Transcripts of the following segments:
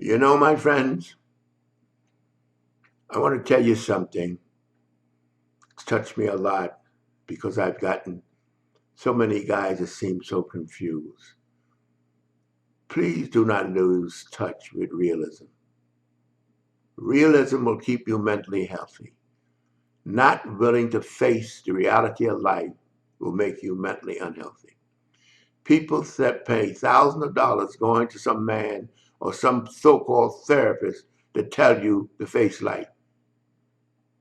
You know, my friends, I want to tell you something. It's touched me a lot because I've gotten so many guys that seem so confused. Please do not lose touch with realism. Realism will keep you mentally healthy. Not willing to face the reality of life will make you mentally unhealthy. People that pay thousands of dollars going to some man or some so-called therapist to tell you to face life,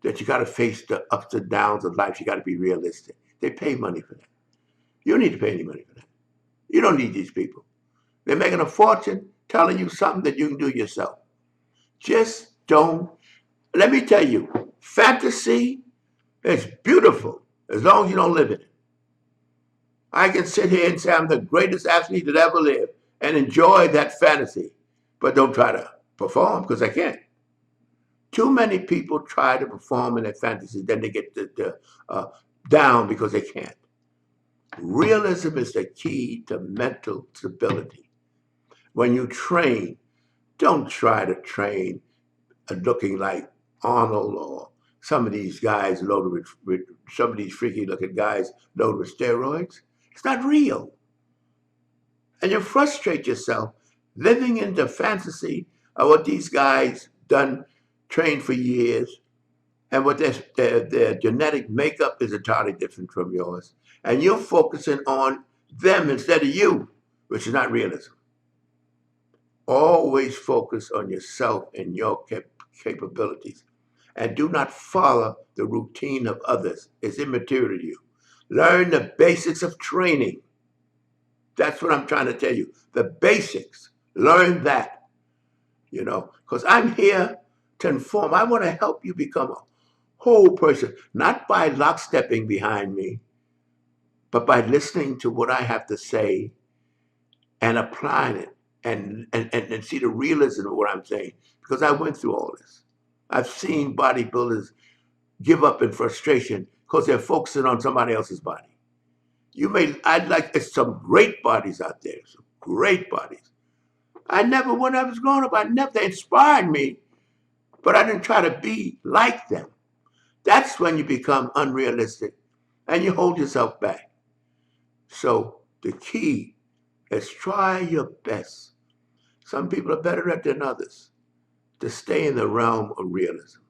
that you got to face the ups and downs of life. You got to be realistic. They pay money for that. You don't need to pay any money for that. You don't need these people. They're making a fortune telling you something that you can do yourself. Just don't. Let me tell you, fantasy is beautiful as long as you don't live in it. I can sit here and say I'm the greatest athlete that ever lived and enjoy that fantasy, but don't try to perform because I can't. Too many people try to perform in their fantasy, then they get down because they can't. Realism is the key to mental stability. When you train, don't try to train looking like Arnold or some of these guys loaded with some of these freaky looking guys loaded with steroids. It's not real. And you frustrate yourself living in the fantasy of what these guys done, trained for years, and what their genetic makeup is entirely different from yours. And you're focusing on them instead of you, which is not realism. Always focus on yourself and your capabilities. And do not follow the routine of others. It's immaterial to you. Learn the basics of training. That's what I'm trying to tell you. The basics. Learn that, because I'm here to inform. I want to help you become a whole person, not by lockstepping behind me, but by listening to what I have to say and applying it and see the realism of what I'm saying. Because I went through all this. I've seen bodybuilders give up in frustration because they're focusing on somebody else's body. I'd like, there's some great bodies out there, some great bodies. When I was growing up, they inspired me, but I didn't try to be like them. That's when you become unrealistic and you hold yourself back. So the key is try your best. Some people are better at than others to stay in the realm of realism.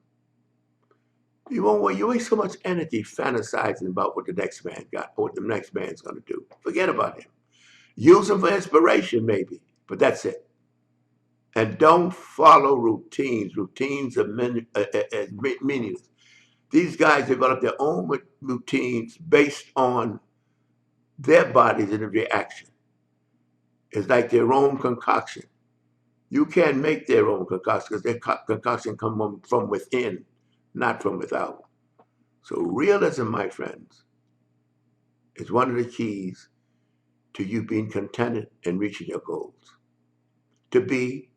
You waste so much energy fantasizing about what the next man got or what the next man's going to do. Forget about him. Use him for inspiration, maybe, but that's it. And don't follow routines. Routines are meaningless. These guys develop their own routines based on their bodies and the reaction. It's like their own concoction. You can't make their own concoction because their concoction comes from within, not from without. So realism, my friends, is one of the keys to you being contented and reaching your goals. To be,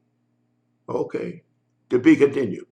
okay, to be continued.